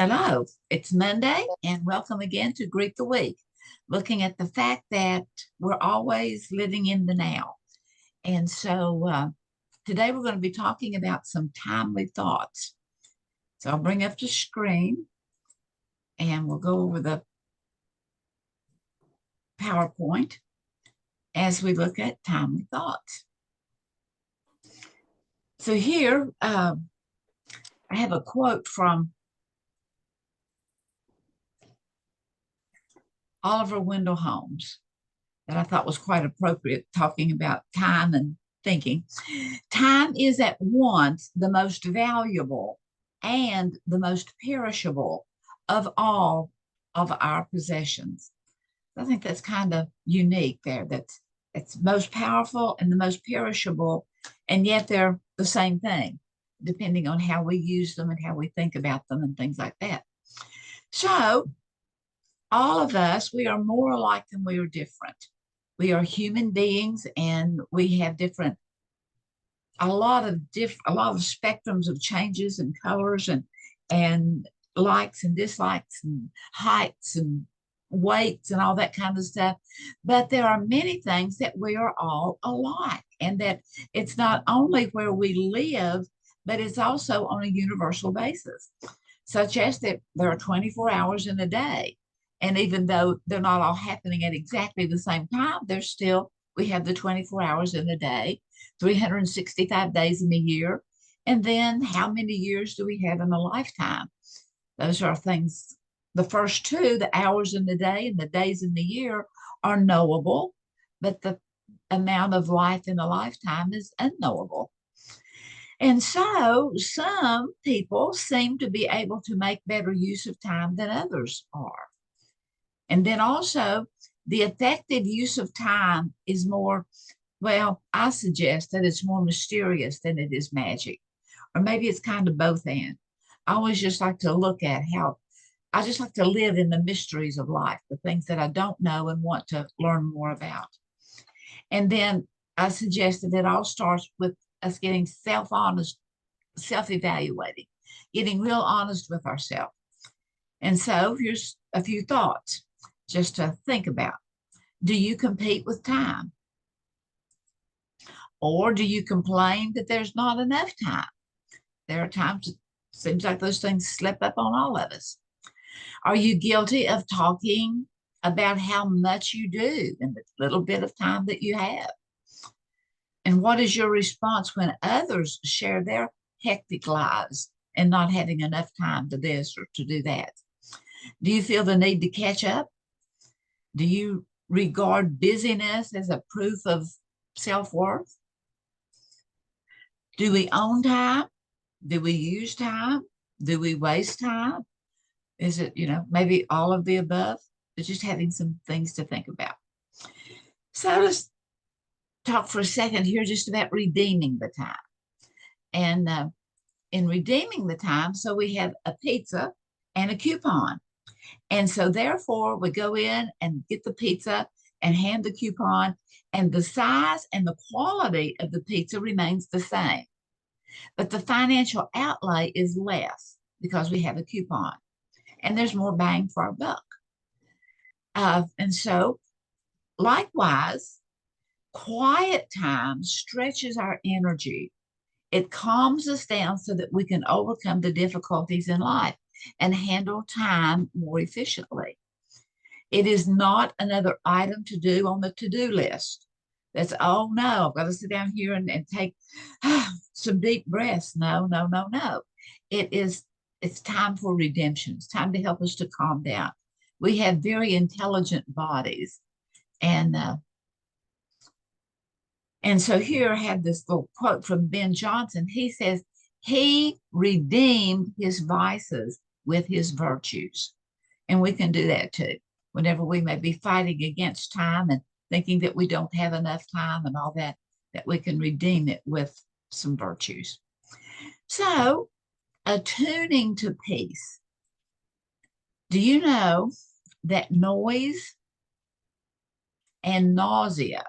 Hello, it's Monday, and welcome again to Greet the Week, looking at the fact that we're always living in the now. And today we're going to be talking about some timely thoughts. So I'll bring up the screen and we'll go over the PowerPoint as we look at timely thoughts. So here I have a quote from Oliver Wendell Holmes that I thought was quite appropriate, talking about time and thinking. Time is at once the most valuable and the most perishable of all of our possessions. I think that's kind of unique there. That's it's most powerful and the most perishable, and yet they're the same thing, depending on how we use them and how we think about them and things like that. So all of us, we are more alike than we are different. We are human beings and we have a lot of spectrums of changes and colors and likes and dislikes and heights and weights and all that kind of stuff. But there are many things that we are all alike, and that it's not only where we live, but it's also on a universal basis, such as that there are 24 hours in a day. And even though they're not all happening at exactly the same time, there's still, we have the 24 hours in a day, 365 days in a year. And then how many years do we have in a lifetime? Those are things, the first two, the hours in the day and the days in the year, are knowable, but the amount of life in a lifetime is unknowable. And so some people seem to be able to make better use of time than others are. And then also, the effective use of time is more, well, I suggest that it's more mysterious than it is magic. Or maybe it's kind of both and. I always just like to look at how I just like to live in the mysteries of life, the things that I don't know and want to learn more about. And then I suggest that it all starts with us getting self-honest, self-evaluating, getting real honest with ourselves. And so here's a few thoughts just to think about. Do you compete with time? Or do you complain that there's not enough time? There are times it seems like those things slip up on all of us. Are you guilty of talking about how much you do in the little bit of time that you have? And what is your response when others share their hectic lives and not having enough time to this or to do that? Do you feel the need to catch up? Do you regard busyness as a proof of self worth? Do we own time? Do we use time? Do we waste time? Is it, maybe all of the above? But just having some things to think about. So let's talk for a second here just about redeeming the time. And in redeeming the time, so we have a pizza and a coupon. And so therefore we go in and get the pizza and hand the coupon, and the size and the quality of the pizza remains the same. But the financial outlay is less because we have a coupon and there's more bang for our buck. And so likewise, quiet time stretches our energy. It calms us down so that we can overcome the difficulties in life and handle time more efficiently. It is not another item to do on the to-do list. That's, oh no, I've got to sit down here and take some deep breaths. No, no, no, no. It's time for redemption. It's time to help us to calm down. We have very intelligent bodies. And so here I have this little quote from Ben Jonson. He says, he redeemed his vices with his virtues. And we can do that too. Whenever we may be fighting against time and thinking that we don't have enough time and all that, that we can redeem it with some virtues. So, attuning to peace. Do you know that noise and nausea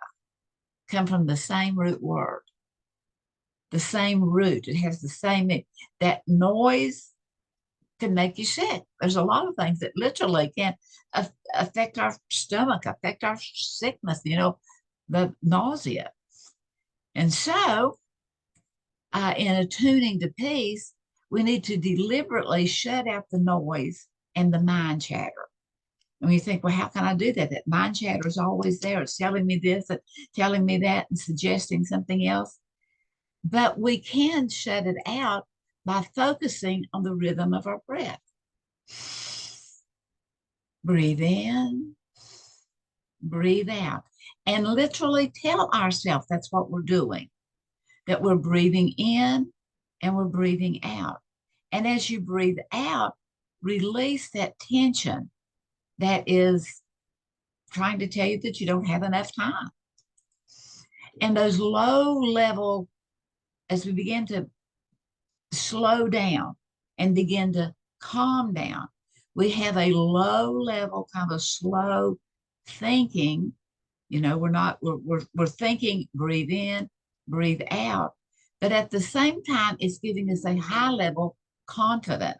come from the same root word? The same root. It has the same, that noise can make you sick. There's a lot of things that literally can affect our stomach, affect our sickness, the nausea. And so, in attuning to peace, we need to deliberately shut out the noise and the mind chatter. And you think, well, how can I do that? That mind chatter is always there. It's telling me this, and telling me that, and suggesting something else. But we can shut it out by focusing on the rhythm of our breath. Breathe in, breathe out, and literally tell ourselves that's what we're doing, that we're breathing in and we're breathing out. And as you breathe out, release that tension that is trying to tell you that you don't have enough time. And those low level, as we begin to slow down and begin to calm down, we have a low level kind of slow thinking. We're thinking, breathe in, breathe out. But at the same time, it's giving us a high level confidence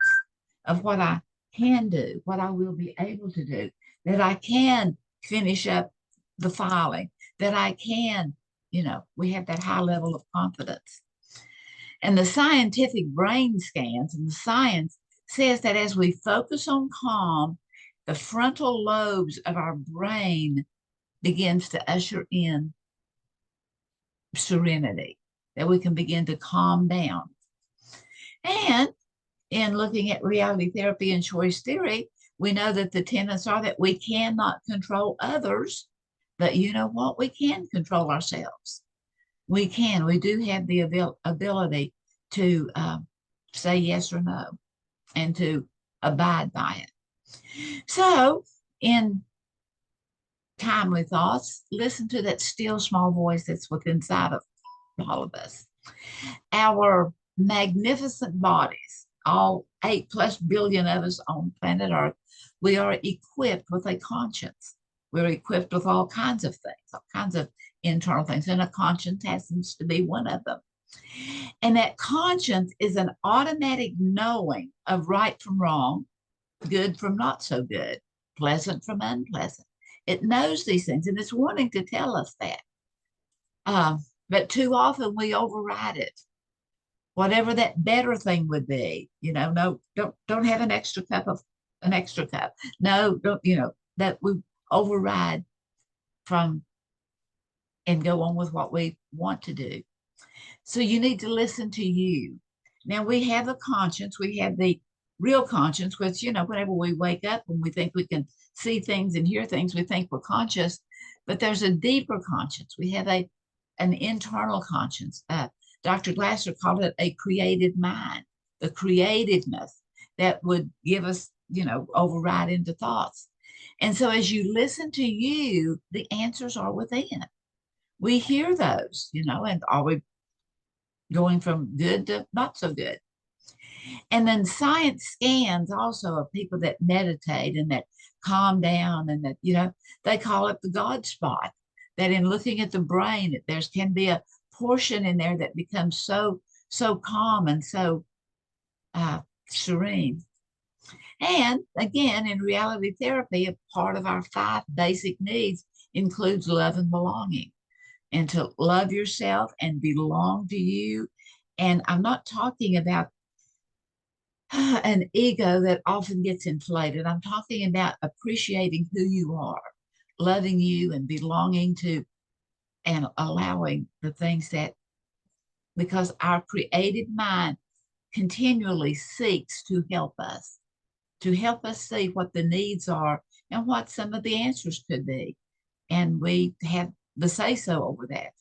of what I can do, what I will be able to do, that I can finish up the filing, that I can, we have that high level of confidence. And the scientific brain scans and the science says that as we focus on calm, the frontal lobes of our brain begins to usher in serenity, that we can begin to calm down. And in looking at reality therapy and choice theory, we know that the tenets are that we cannot control others, but you know what? We can control ourselves. We do have the ability to say yes or no and to abide by it. So in timely thoughts, listen to that still small voice that's within inside of all of us. Our magnificent bodies, all 8+ billion of us on planet Earth, we are equipped with a conscience. We're equipped with all kinds of things, all kinds of internal things, and a conscience happens to be one of them. And that conscience is an automatic knowing of right from wrong, good from not so good, pleasant from unpleasant. It knows these things, and it's wanting to tell us that. But too often we override it. Whatever that better thing would be, no, don't have an extra cup. No, don't, that we override from and go on with what we want to do. So you need to listen to you. Now we have a conscience, we have the real conscience, which, whenever we wake up and we think we can see things and hear things, we think we're conscious, but there's a deeper conscience. We have an internal conscience. Dr. Glasser called it a creative mind, the creativeness that would give us, override into thoughts. And so as you listen to you, the answers are within. We hear those, and are we going from good to not so good? And then science scans also of people that meditate and that calm down and that, they call it the God spot, that in looking at the brain, there can be a portion in there that becomes so calm and so serene. And again, in reality therapy, a part of our 5 basic needs includes love and belonging, and to love yourself and belong to you. And I'm not talking about an ego that often gets inflated. I'm talking about appreciating who you are, loving you and belonging to, and allowing the things that, because our creative mind continually seeks to help us see what the needs are and what some of the answers could be. And we have the say-so over that.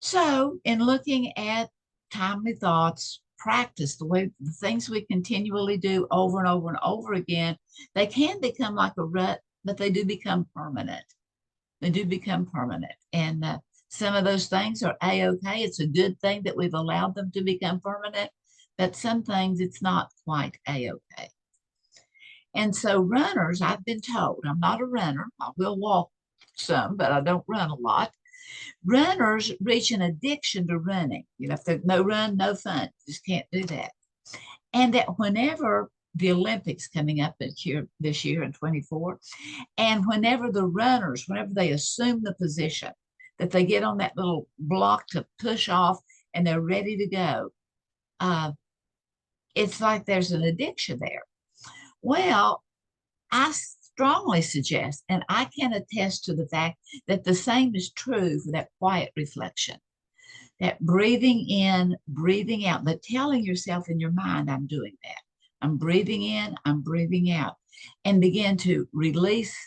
So in looking at timely thoughts, practice, the things we continually do over and over and over again, they can become like a rut, but they do become permanent. They do become permanent. And some of those things are A-okay. It's a good thing that we've allowed them to become permanent, but some things it's not quite A-okay. And so runners, I've been told, I'm not a runner. I will walk some, but I don't run a lot. Runners reach an addiction to running. If there's no run, no fun. Just can't do that. And that whenever the Olympics coming up this year in 24, and whenever the runners, whenever they assume the position, that they get on that little block to push off and they're ready to go, uh, it's like there's an addiction there. Well, I strongly suggest, and I can attest to the fact that the same is true for that quiet reflection, that breathing in, breathing out, that telling yourself in your mind, I'm doing that. I'm breathing in, I'm breathing out, and begin to release.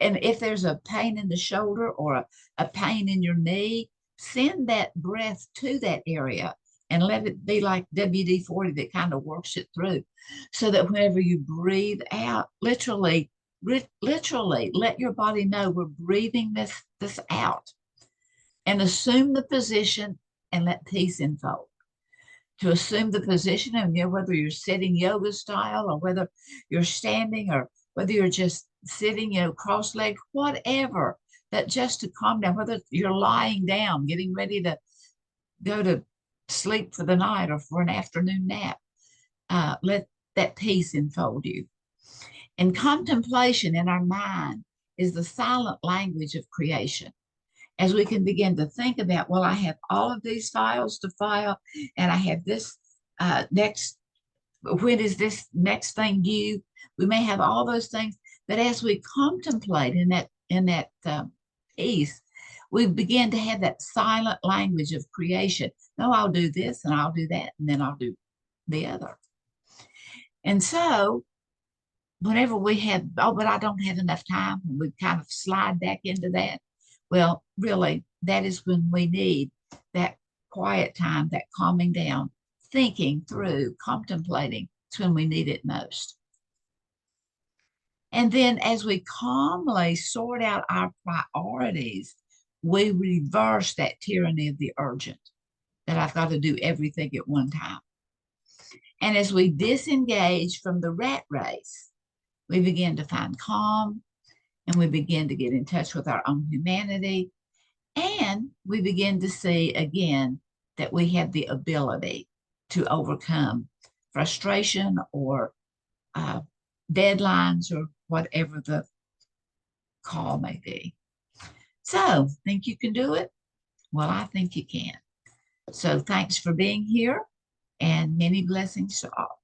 And if there's a pain in the shoulder or a pain in your knee, send that breath to that area and let it be like WD-40 that kind of works it through, so that whenever you breathe out, literally let your body know we're breathing this out, and assume the position and let peace unfold. To assume the position, and whether you're sitting yoga style or whether you're standing or whether you're just sitting, cross-legged, whatever, that just to calm down, whether you're lying down, getting ready to go to sleep for the night or for an afternoon nap, let that peace enfold you. And contemplation in our mind is the silent language of creation. As we can begin to think about, well, I have all of these files to file, and I have this next, when is this next thing due? We may have all those things, but as we contemplate in that piece, we begin to have that silent language of creation. No, I'll do this and I'll do that, and then I'll do the other. And so whenever we have, oh, but I don't have enough time, we kind of slide back into that. Well, really, that is when we need that quiet time, that calming down, thinking through, contemplating. It's when we need it most. And then as we calmly sort out our priorities, we reverse that tyranny of the urgent, that I've got to do everything at one time. And as we disengage from the rat race, we begin to find calm, and we begin to get in touch with our own humanity. And we begin to see again that we have the ability to overcome frustration or deadlines or whatever the call may be. So, think you can do it? Well, I think you can. So, thanks for being here, and many blessings to all.